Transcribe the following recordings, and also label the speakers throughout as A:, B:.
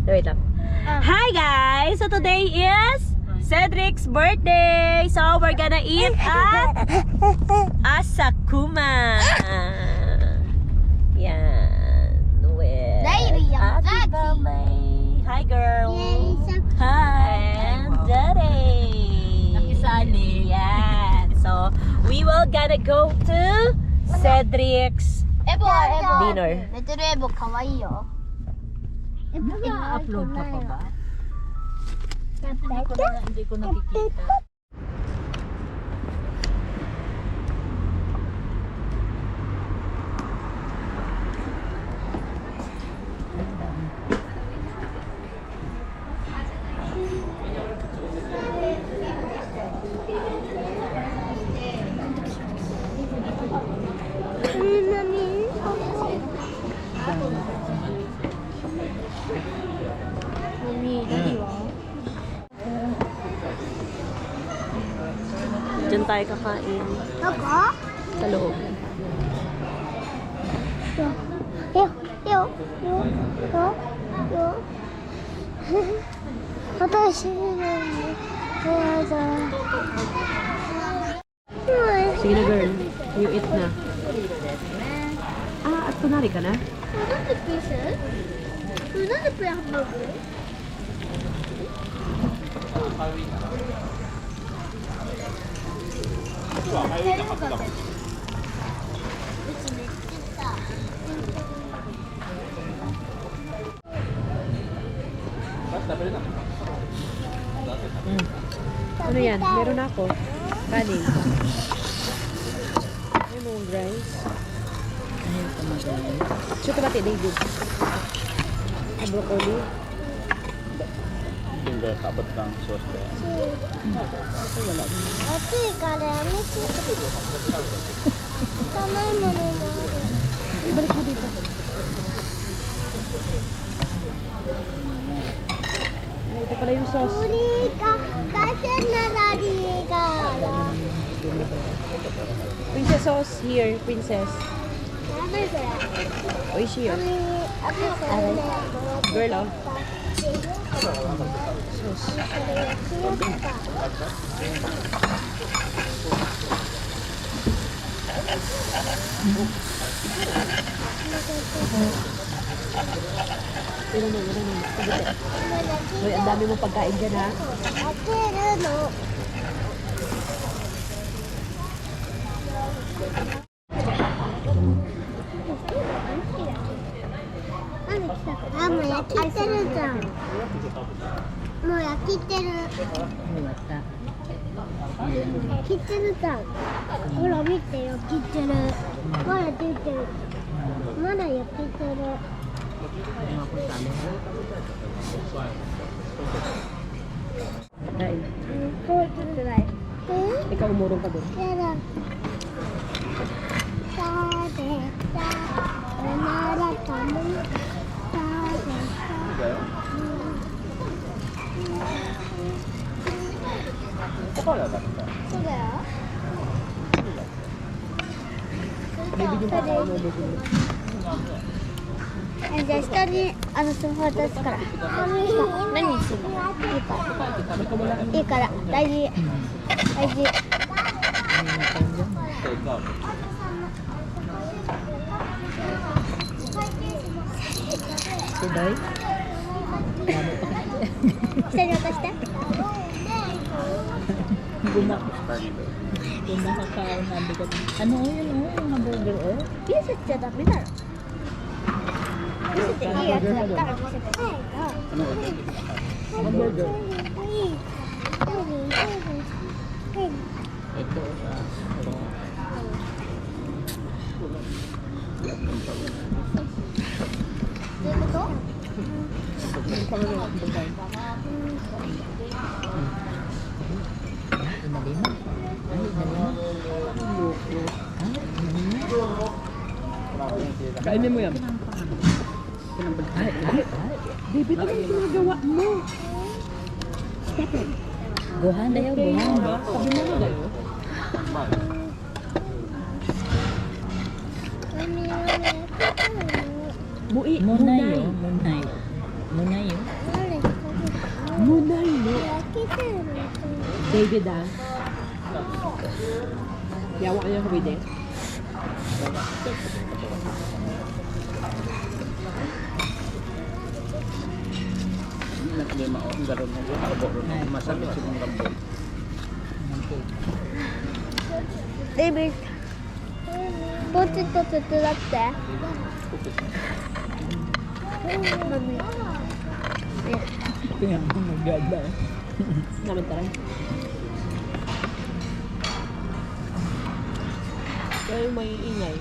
A: Wait lang. Hi guys! So today is Cedric's birthday! So we're gonna eat at Asakuma! Yan. With Ate Bamay. Hi girl! Hi! And Daddy!
B: Nakisali.
A: Yan. So we will gonna go to Cedric's dinner.
C: 寝てるエボかわいいよ。
B: Nag-upload ka pa ba? Hindi ko nakikita.
A: Diyan tayo kakain.
C: Ako?
A: Sa loob.
C: Yo. Watashi
A: Sige na girl. You eat na. At kunwari ka na?
C: なんでピース？なんでプレハンバーグ？
A: Ano yan? Meron na ako. Kanin. Ano yung rice? Chocolate, David. Broccoli.
D: Hindi, tapat lang sauce ba yan?
C: 暑いからやめて。汚いものもある。
A: Ibalik mo dito. Ay, ito pala yung sauce.
C: 鳥がkasi na narinig
A: Princess sauce here, princess.
C: 何それ？
A: Oishi yun. Girl, oh. Sauce. Yun na. Hoy, ang dami mong pagkain dyan, ha?
C: 当てるの。あ、もう焼きてるじゃん。もう焼きてる。焼きてるじゃん。ほら見て焼きてる。まだ出てる。まだ焼きてる。
A: Kain.
C: こうやってない。
A: Ikaw umurong ka dun.
C: やだ。食べた。おならかも。食べた。 そうだよ。
A: Baby yung pagkain mo, baby.
C: じゃあ下にスマホ渡すから何するのいいから大事大事
A: Today?
C: 下に渡して
B: Kumakain na bigat. Ano yun, yung hamburger, oh?
C: 見せちゃダメだろ見せていいやつだったら見せて
A: Hamburger.
B: Ito.
A: Kainin mo yan. Baby, ito yung ginagawa mo. Stop it.
B: Buhan na yun, buhan.
A: Sabi mo na kayo. Bui,
B: Munayo. Munayo. Munayo.
A: Munayo. David ah. Yawa ka niya ko bide.
D: Hindi ang garon mo. Masakit siya ng rambol.
C: David. Toto latte. Mami.
B: Kaya mo maganda.
A: Naman tarang. Kaya yung may ingay.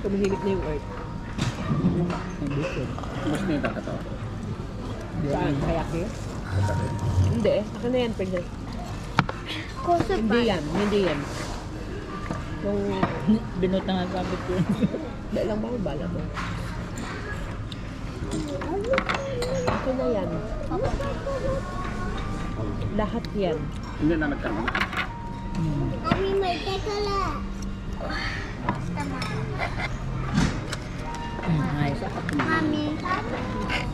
A: Kumahigit na yung earth.
D: Mas na yung kakatawa.
A: Saan? Kayaki? Hindi. Akin na yan, princess.
C: Koso
A: Hindi yan. Hindi yan. Yung...
B: Binutang ang kapit ko.
A: Dahil lang ba ang bala mo? Akin na yan. Lahat yan.
D: Hindi na nagkaroon.
C: Mami, may tekala.
B: Nice.
C: Mami.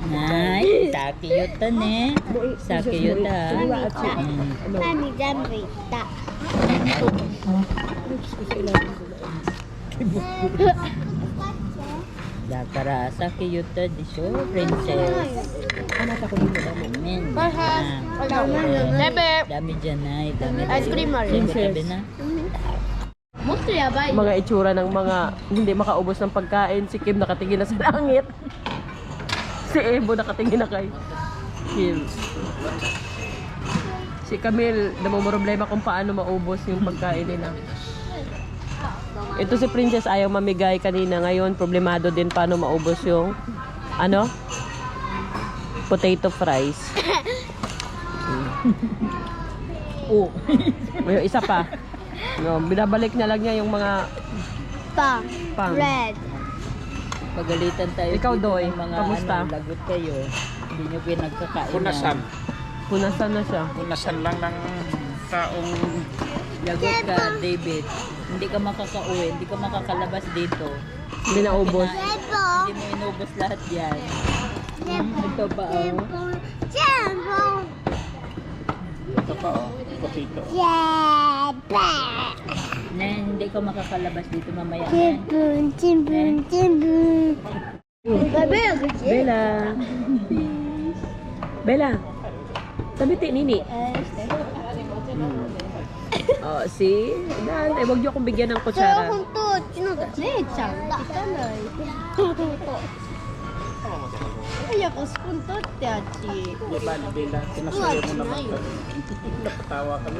B: Nice. Sakiyuta ne. Sakiyuta.
C: Mami, jambita.
B: Dakara sakiyuta disho princess.
A: Anak ako dito dami.
B: Amen.
C: Bebe.
B: Dami dyan ay. Dami.
C: Ice cream mo rin.
B: Tabi na.
C: Mostly yabay.
A: Mga itsura ng mga hindi makaubos ng pagkain. Si Kim nakatingin na sa langit. Si Ebo nakatingin na kay Kim. Si Camille namumroblema kung paano maubos yung pagkain nila. Ito si Princess ayaw mamigay kanina. Ngayon problemado din paano maubos yung ano? Potato fries. Oh. May isa pa. No, binabalik na lang niya yung mga
C: Pang.
A: pang.
C: Red.
B: Pagalitan tayo.
A: Ikaw,
B: dito
A: Doy,
B: ng mga
A: kamusta?
B: lagot kayo. Hindi nyo pinagkakain.
D: Punasan.
A: Punasan na siya.
D: Punasan lang ng taong
B: Lagot ka, David. Hindi ka makakauwi. Hindi ka makakalabas dito.
A: Hindi na ubos.
C: Jebo.
B: Hindi mo inubos lahat yan. Ito pa oh.
C: Jebo.
D: ito pa oh, potato.
C: Jebo.
B: Na hindi ka makakalabas dito mamaya. Yan.
C: Jebo. Bebe.
A: Bella. Bella. Tabiti, nini. Oh, see? Dan, eh, wag niyo akong bigyan ng kutsara.
D: Di ba, Bella? Sinasaya mo naman. Napatawa kami.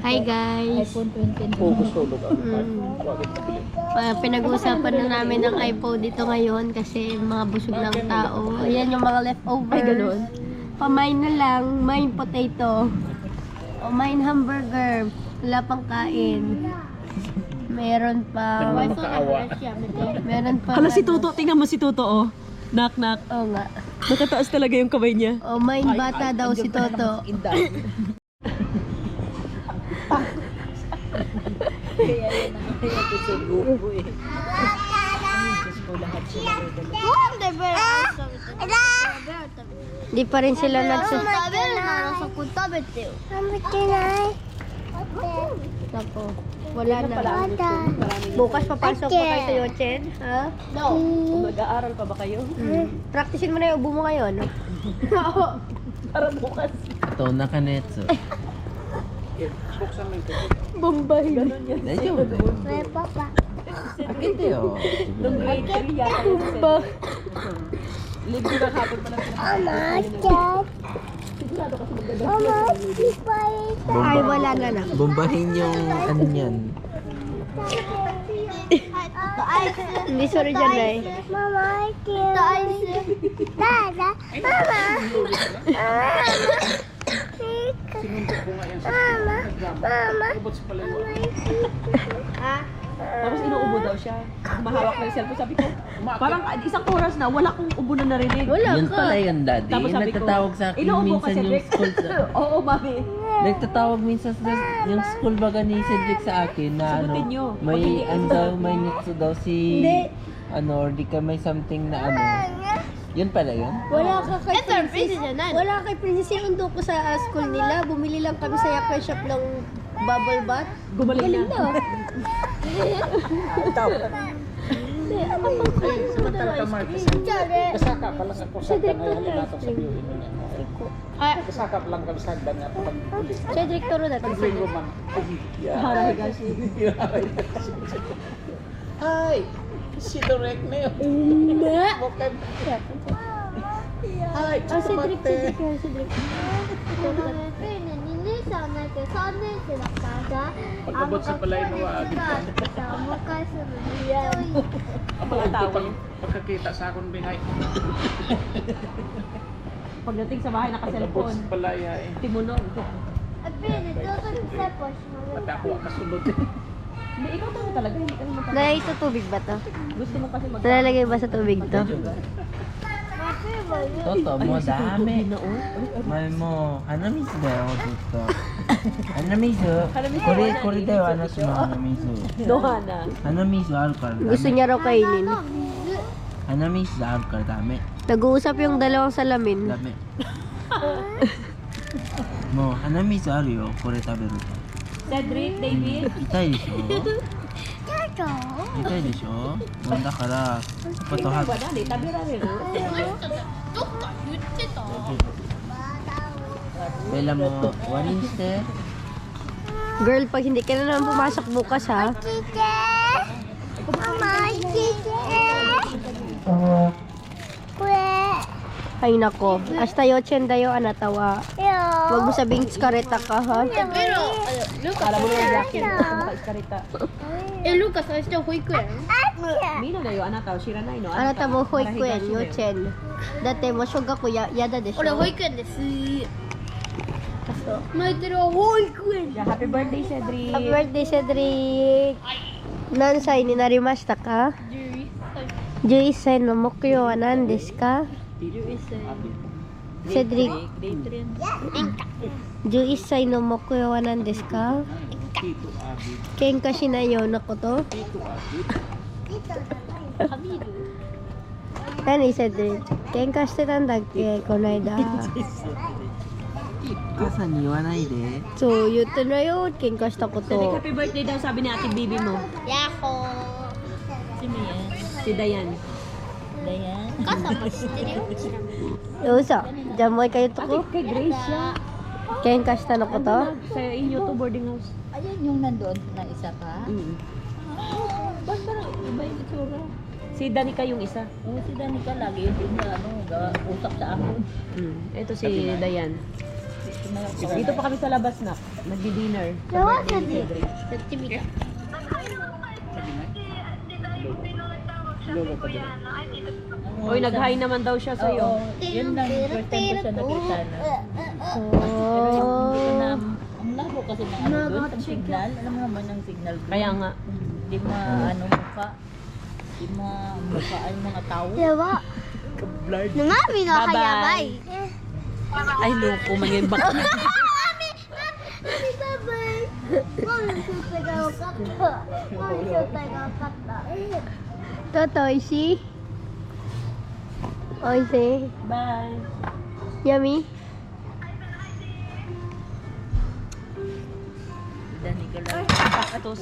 C: Hi guys.
B: iPhone 20.
D: Focus tulog ang Wagit na bilit.
C: Pinag-uusapan na namin ng iPhone dito ngayon kasi mga busog ng tao. Ayan yung mga leftovers.
A: Ay, ganun.
C: Pamain na lang, main potato. O main hamburger. Wala pang kain. Meron pa.
D: Nagmamakaawa.
C: Meron pa.
A: Hala si Tuto, tingnan mo si Tuto, oh. Knock, knock.
C: Oo nga.
A: Nakataas talaga yung kamay niya.
C: O main bata daw si Toto.
B: Kaya yan ang kaya ko sa grupo eh.
C: Di pa rin sila Nako, wala na. Bukas papasok pa kayo sa Yochen? Ha? No.
A: Mag-aaral pa ba kayo?
C: Practicein mo na yung ubo mo ngayon.
A: Para bukas.
E: Ito, nakanetso.
D: Buksan mo ito.
A: Bombay. Ganun yan.
C: May papa.
E: Akite yo.
A: Nung grade 3 yata yun. Libre na hapon pa lang.
C: Ay, wala na na.
E: Bombahin yung ano yan.
C: Hindi, sorry dyan, Day. Mama, ito ice. Dada, mama. Mama, mama.
D: Ubot sa pala.
C: Ha?
A: Tapos inuubo daw siya. Mahawak ng cellphone. Sabi ko, parang isang oras na, wala kong ubo na narinig.
E: Yun pala yun, Daddy.
A: Tapos sabi ko,
E: Nagtatawag sa akin
A: inuubo
E: minsan
A: kasi,
E: yung
A: Rick.
E: school
A: Oo, mami.
E: Nagtatawag minsan yung school baga ni Cedric sa akin na ano,
A: Sagutin nyo.
E: may may nitso daw si ano, or di ka may something na ano. Yun pala yun?
C: Wala ka kay Princess. Wala kay Princess yung undo ko sa school nila. Bumili lang kami sa Yakwe Shop ng bubble bath.
A: Gumaling na.
D: Samantala ka, Mark. Kasaka pala sa kusagdan na yung nato sa viewin mo niya. Kasaka lang kami sa hagdan nga pag-uli.
C: Cedric, turo na.
D: Pag-linggo man.
A: Haray kasi.
D: Hi! Si Dorek na yun. Okay. Hi!
C: Cedric,
D: Chukumate!
C: Cedric.
D: Pagkabot sa palay na wag.
A: Ang mga tao.
D: Pagkakita sa akong bihay.
A: Pagdating sa bahay,
D: Pagkabot
A: naka-cellphone.
D: sa palay ay.
A: Timunog.
D: Pati ako kasulod.
A: Hindi, ikaw talaga. Hindi ka naman talaga.
C: Dahil ito tubig ba to?
A: Gusto mo kasi mag-
C: Nalalagay ba sa tubig to?
E: Toto mo, dami.
A: Na, oh.
E: May mo, hanamisu da yo, dito. Hanamisu. Kore da yo, anato no hanamisu.
A: Dohana.
E: Hanamisu aru kara
C: Gusto
E: dame.
C: niya raw kainin.
E: Hanamisu aru kara dame.
C: Nag-uusap yung dalawang salamin.
E: Dame. Mo, hanamisu aru yo, kore taberu to.
A: Cedric, David.
E: 痛いでしょ痛いでしょもうだからパトハ
A: Ba na, di tabi ra rin.
E: Bella mo, warin shite.
C: Girl, pag hindi ka na naman pumasok bukas ha. Ay nako, hasta yochen dayo anatawa. Huwag mo sabing skareta ka ha.
A: Kala mo naman jacket. Maka-iskarita.
C: Lucas, hasta hoikuen.
A: Mino na yo, anata. Shira na, no?
C: Anata mo hoikuen, yochen. Date mo shogaku yada desho.
A: Yeah, happy birthday, Cedric.
C: Happy birthday, Cedric. Nansai ni narimashita ka? 11歳の目標は何ですか? Cedric, 11歳の目標は何ですか? 喧嘩しないようなこと? 何 Cedric? 喧嘩してたんだっけこの間?
E: お母さんに言わないで。
C: そう言ってないよ喧嘩したこ
A: Cedric,
C: と.
A: happy birthday daw, sabi ni Ate Bibi mo.
B: Sino yan?
A: Si Dayan.
B: Dayan?
C: 嘘じゃあもう一回言っとこ
A: Kay Grace siya.
C: 喧嘩したのこと?
A: Sa inyo to boarding house.
B: Ayan yung nandoon na isa ka? Ba't parang iba yung itsura?
A: Si Danica yung isa.
B: Oo, si Danica lagi yung usap sa akin.
A: Ito si Dayan. Dito pa kami sa labas na. Nagdi-dinner.
D: Lolo pa din.
A: Oy, nag-hi naman daw siya sa'yo.
B: Oo, yun lang yung first time ko siya nakita na. Pero yung hindi ko na, ang labo kasi ng ano doon, ang signal. Alam mo naman ang signal doon.
A: Kaya nga.
B: Hindi ano mukha. Hindi mukhaan yung mga tao.
C: やば
A: Blurred.
C: 生身の歯やばい
A: Ay, loko. Mangin bak.
C: どうとおいしいおいしい
A: Bye.
C: Yummy
B: Danica lang.
A: Atos.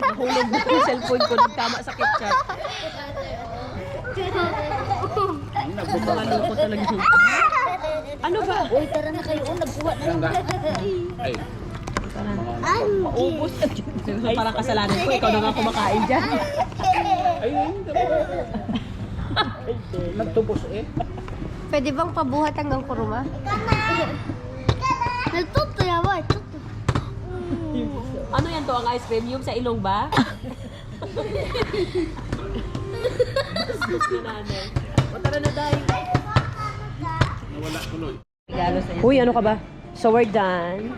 A: Nahulog na yung cellphone ko. Nagtama sa ketchup. Mga loko talaga. Ano ba?
B: Uy, tara na kayo. Nagkuha na lang.
D: Ay.
A: Maubos. Parang kasalanan ko. Ikaw na nga kumakain dyan.
D: Ayun. Nagtubos eh.
C: Pwede bang pabuhat hanggang kuruma? Nagtuto yawa
A: Ano yan to? Ang ice cream? Yung sa ilong ba? Bastos na nanay. O tara na dahil.
D: Nawala tuloy.
B: Regalo sa'yo.
A: Uy, ano ka ba? So we're done.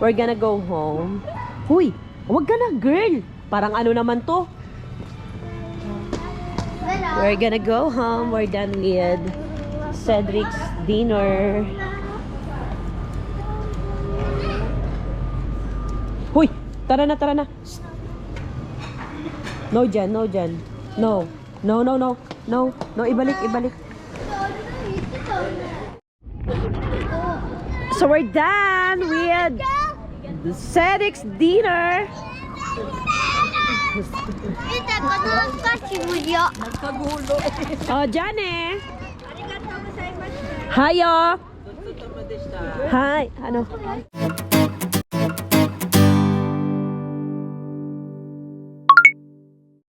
A: We're gonna go home. Huy, wag ka na, girl. Parang ano naman to? We're gonna go home. We're done with Cedric's dinner. Huy! Tara na, tara na. Shh. No dyan, no dyan. No. No, no, no. No, no, ibalik, ibalik. So we're done with the Cedric's dinner. Oh, dyan eh. Hayo. Hi. Ano?